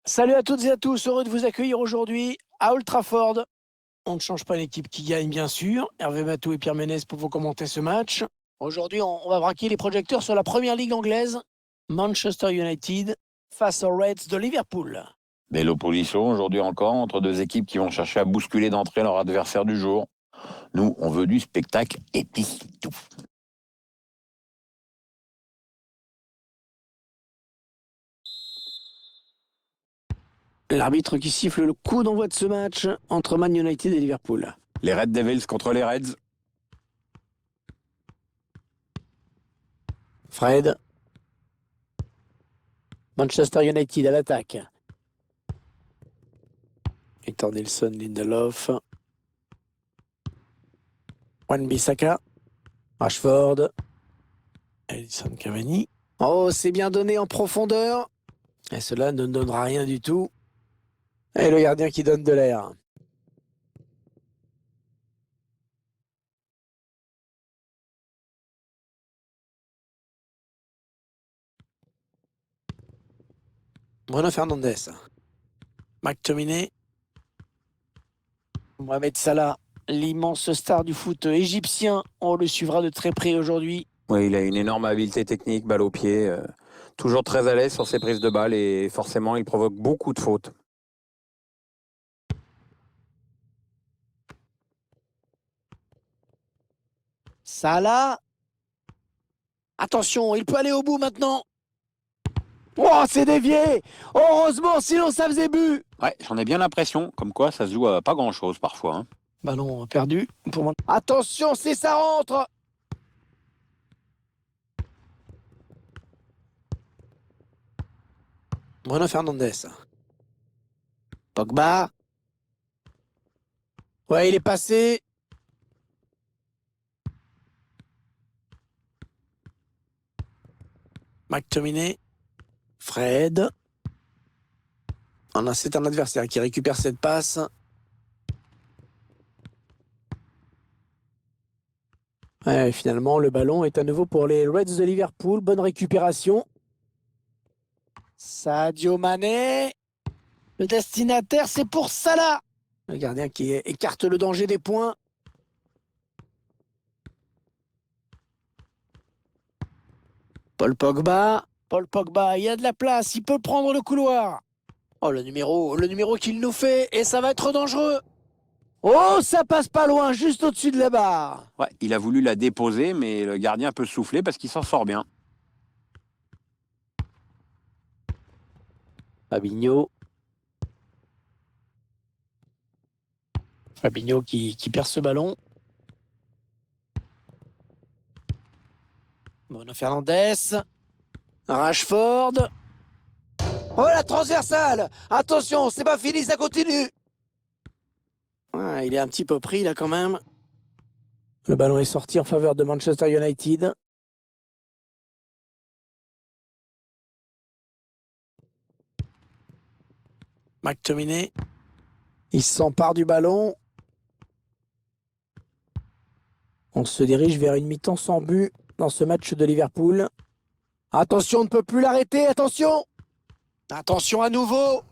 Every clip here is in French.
Salut à toutes et à tous, heureux de vous accueillir aujourd'hui à Old Trafford. On ne change pas l'équipe qui gagne, bien sûr. Hervé Matou et Pierre Ménès pour vous commenter ce match. Aujourd'hui, on va braquer les projecteurs sur la première ligue anglaise. Manchester United face aux Reds de Liverpool. Belle opposition aujourd'hui encore entre deux équipes qui vont chercher à bousculer d'entrée leur adversaire du jour. Nous, on veut du spectacle et puis c'est tout. L'arbitre qui siffle le coup d'envoi de ce match entre Man United et Liverpool. Les Red Devils contre les Reds. Fred. Manchester United à l'attaque. Hector Nelson, Lindelof. Wan-Bissaka. Rashford. Edison Cavani. Oh, c'est bien donné en profondeur. Et cela ne donnera rien du tout. Et le gardien qui donne de l'air. Bruno Fernandes. McTominay. Mohamed Salah, l'immense star du foot égyptien. On le suivra de très près aujourd'hui. Oui, il a une énorme habileté technique, balle au pied. Toujours très à l'aise sur ses prises de balles et forcément, il provoque beaucoup de fautes. Salah. Attention, il peut aller au bout maintenant. Oh, c'est dévié. Heureusement, sinon ça faisait but. Ouais, j'en ai bien l'impression, comme quoi ça se joue à pas grand-chose parfois. Hein. Ballon perdu. Attention, si ça rentre. Bruno Fernandes. Pogba. Ouais, il est passé. McTominay. Fred. Oh non, c'est un adversaire qui récupère cette passe. Ouais, finalement, le ballon est à nouveau pour les Reds de Liverpool. Bonne récupération. Sadio Mané. Le destinataire, c'est pour Salah. Le gardien qui écarte le danger des points. Paul Pogba. Paul Pogba, il y a de la place. Il peut prendre le couloir. Oh, le numéro qu'il nous fait. Et ça va être dangereux. Oh, ça passe pas loin, juste au-dessus de la barre. Ouais, il a voulu la déposer, mais le gardien peut souffler parce qu'il s'en sort bien. Fabinho. Fabinho qui perd ce ballon. Bruno Fernandes. Rashford. Oh, la transversale. Attention, c'est pas fini, ça continue. Il est un petit peu pris là quand même. Le ballon est sorti en faveur de Manchester United. McTominay. Il s'empare du ballon. On se dirige vers une mi-temps sans but dans ce match de Liverpool. Attention, on ne peut plus l'arrêter, attention. Attention à nouveau.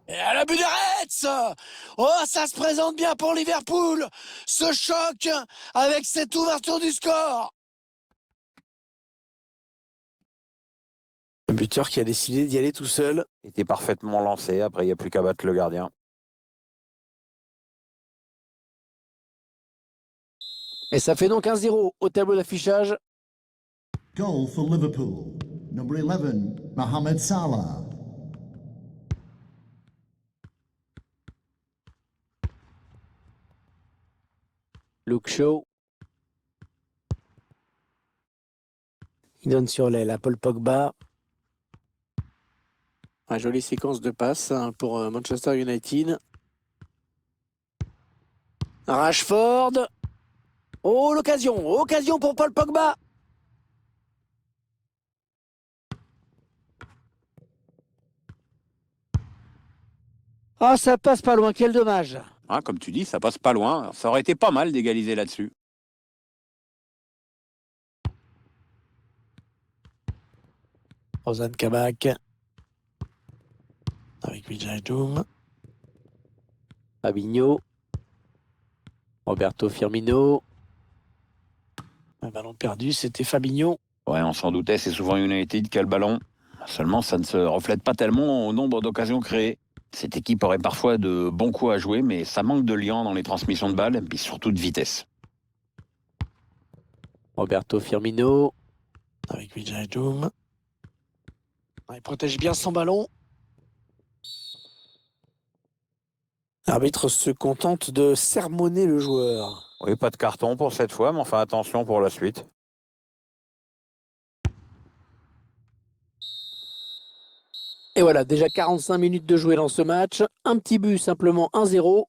Et à la but des Reds. Oh, ça se présente bien pour Liverpool. Ce choc avec cette ouverture du score. Le buteur qui a décidé d'y aller tout seul. Il était parfaitement lancé, après il n'y a plus qu'à battre le gardien. Et ça fait donc 1-0 au tableau d'affichage. Goal for Liverpool. Number 11, Mohamed Salah. Luke Shaw. Il donne sur l'aile à Paul Pogba. Jolie séquence de passes pour Manchester United. Rashford. Oh, occasion pour Paul Pogba. Ah, ça passe pas loin, quel dommage. Hein, comme tu dis, ça passe pas loin. Ça aurait été pas mal d'égaliser là-dessus. Ozan Kabak. Avec avec Wijnaldum. Fabinho. Roberto Firmino. Un ballon perdu, c'était Fabinho. Ouais, on s'en doutait, c'est souvent United qui a le ballon. Seulement, ça ne se reflète pas tellement au nombre d'occasions créées. Cette équipe aurait parfois de bons coups à jouer, mais ça manque de liant dans les transmissions de balles, et puis surtout de vitesse. Roberto Firmino. Avec Wijnaldum. Il protège bien son ballon. L'arbitre se contente de sermonner le joueur. Oui, pas de carton pour cette fois, mais enfin attention pour la suite. Et voilà, déjà 45 minutes de jouer dans ce match. Un petit but, simplement 1-0.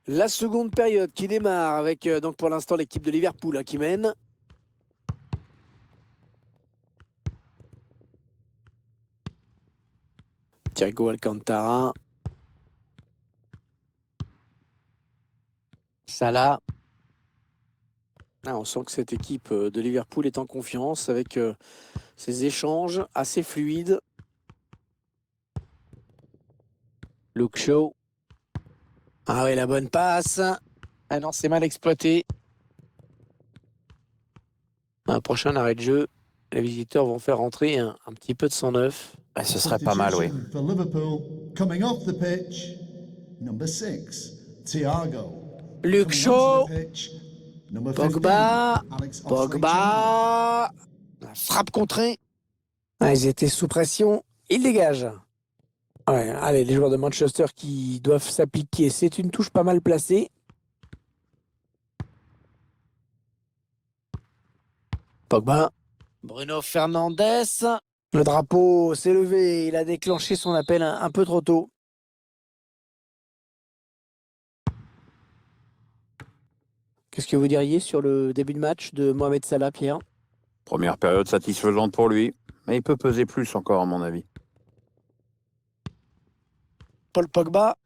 La seconde période qui démarre avec donc pour l'instant l'équipe de Liverpool qui mène. Thiago Alcantara. Salah. On sent que cette équipe de Liverpool est en confiance avec ses échanges assez fluides. Luke Shaw. Ah oui, la bonne passe. Ah non, c'est mal exploité. Un prochain arrêt de jeu. Les visiteurs vont faire rentrer un petit peu de sang neuf. Ce serait pas mal, oui. Substitution for Liverpool, coming off the pitch, number 6, Thiago. Luke Coming Shaw. onto the pitch, number 15, Pogba. Alex Oxlade-Chamberlain. Pogba. La frappe contrée. Ils étaient sous pression. Ils dégagent. Ouais, allez, les joueurs de Manchester qui doivent s'appliquer. C'est une touche pas mal placée. Pogba. Bruno Fernandes. Le drapeau s'est levé. Il a déclenché son appel un peu trop tôt. Qu'est-ce que vous diriez sur le début de match de Mohamed Salah, Pierre? Première période satisfaisante pour lui, mais il peut peser plus encore à mon avis. Paul Pogba.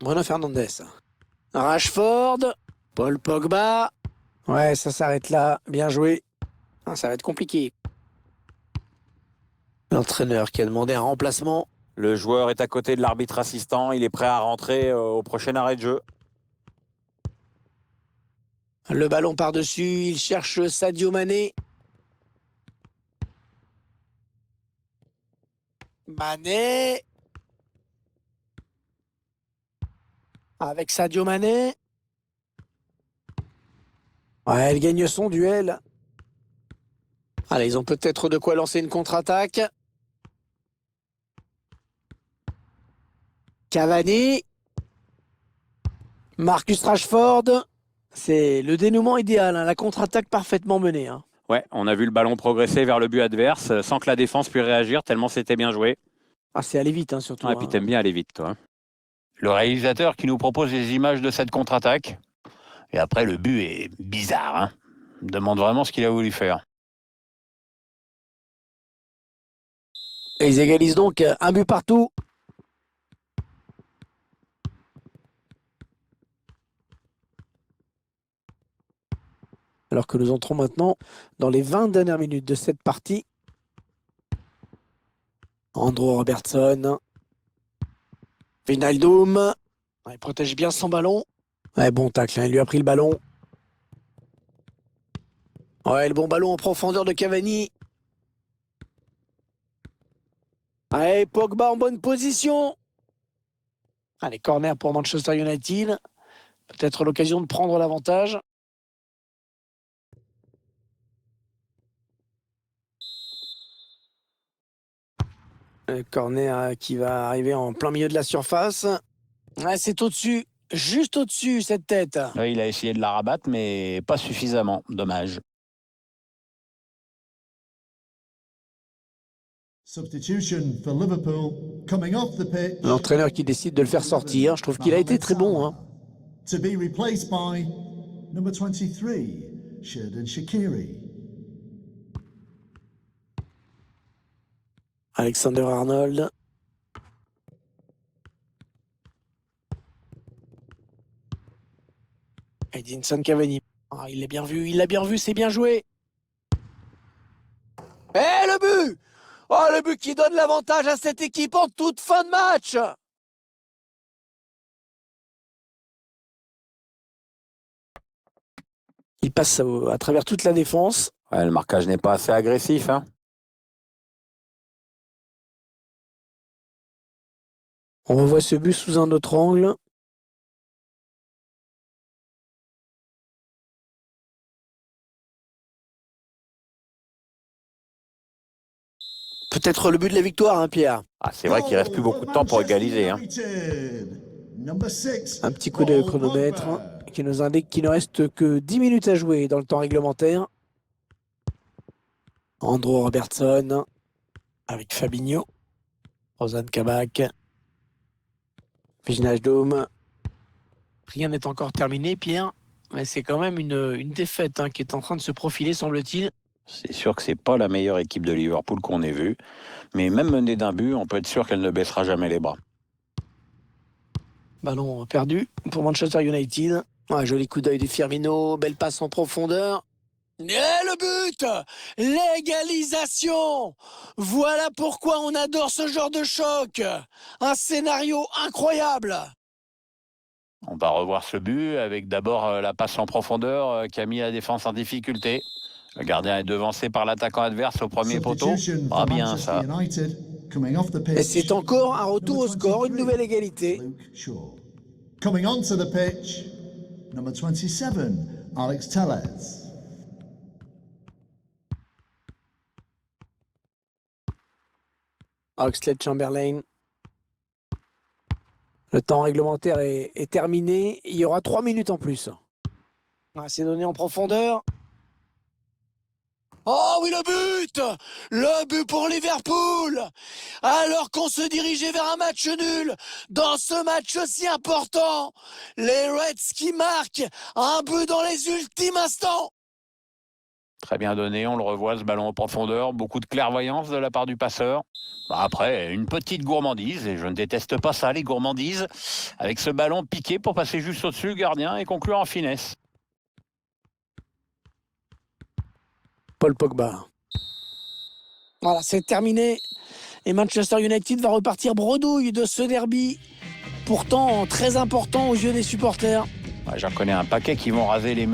Bruno Fernandes. Rashford. Paul Pogba. Ouais, ça s'arrête là. Bien joué. Ça va être compliqué. L'entraîneur qui a demandé un remplacement. Le joueur est à côté de l'arbitre assistant, il est prêt à rentrer au prochain arrêt de jeu. Le ballon par-dessus, il cherche Sadio Mané. Mané. Avec Sadio Mané. Ouais, elle gagne son duel. Allez, ils ont peut-être de quoi lancer une contre-attaque. Cavani. Marcus Rashford. C'est le dénouement idéal, la contre-attaque parfaitement menée. Ouais, on a vu le ballon progresser vers le but adverse sans que la défense puisse réagir, tellement c'était bien joué. C'est aller vite, surtout. Et puis t'aimes bien aller vite, toi. Le réalisateur qui nous propose les images de cette contre-attaque. Et après, le but est bizarre. On me demande vraiment ce qu'il a voulu faire. Et ils égalisent donc un but partout. Alors que nous entrons maintenant dans les 20 dernières minutes de cette partie. Andrew Robertson. Wijnaldum. Il protège bien son ballon. Ouais, bon tacle, il lui a pris le ballon. Ouais, le bon ballon en profondeur de Cavani. Allez, Pogba en bonne position. Allez, corner pour Manchester United. Peut-être l'occasion de prendre l'avantage. Corner qui va arriver en plein milieu de la surface. Ouais, c'est au-dessus, juste au-dessus, cette tête. Là, il a essayé de la rabattre, mais pas suffisamment. Dommage. Substitution for Liverpool, coming off the pitch. L'entraîneur qui décide de le faire sortir. Je trouve qu'il a été très bon. To be replaced by number 23, Xherdan Shaqiri. Alexander Arnold. Edinson Cavani. Ah, il l'a bien vu, c'est bien joué. Et le but! Oh, le but qui donne l'avantage à cette équipe en toute fin de match! Il passe à travers toute la défense. Ouais, le marquage n'est pas assez agressif, hein. On revoit ce but sous un autre angle. Peut-être le but de la victoire, hein, Pierre. Ah, c'est vrai qu'il reste plus beaucoup de temps pour égaliser, hein. Un petit coup d'œil au chronomètre qui nous indique qu'il ne reste que 10 minutes à jouer dans le temps réglementaire. Andrew Robertson avec Fabinho. Ozan Kabak. Wijnaldum. Rien n'est encore terminé, Pierre. Mais c'est quand même une défaite qui est en train de se profiler, semble-t-il. C'est sûr que c'est pas la meilleure équipe de Liverpool qu'on ait vue. Mais même menée d'un but, on peut être sûr qu'elle ne baissera jamais les bras. Ballon perdu pour Manchester United. Un joli coup d'œil de Firmino. Belle passe en profondeur. Et le but! L'égalisation! Voilà pourquoi on adore ce genre de choc. Un scénario incroyable. On va revoir ce but avec d'abord la passe en profondeur qui a mis la défense en difficulté. Le gardien est devancé par l'attaquant adverse au premier poteau. Pas bien ça. Et c'est encore un retour au score, une nouvelle égalité. Coming onto the pitch, number 27, Alex Tellez. Oxlade-Chamberlain. Le temps réglementaire est terminé. Il y aura 3 minutes en plus. C'est donné en profondeur. Oh oui, le but! Le but pour Liverpool! Alors qu'on se dirigeait vers un match nul, dans ce match si important, les Reds qui marquent un but dans les ultimes instants. Très bien donné, on le revoit ce ballon en profondeur. Beaucoup de clairvoyance de la part du passeur. Après, une petite gourmandise, et je ne déteste pas ça, les gourmandises, avec ce ballon piqué pour passer juste au-dessus du gardien et conclure en finesse. Paul Pogba. Voilà, c'est terminé. Et Manchester United va repartir bredouille de ce derby, pourtant très important aux yeux des supporters. J'en connais un paquet qui vont raser les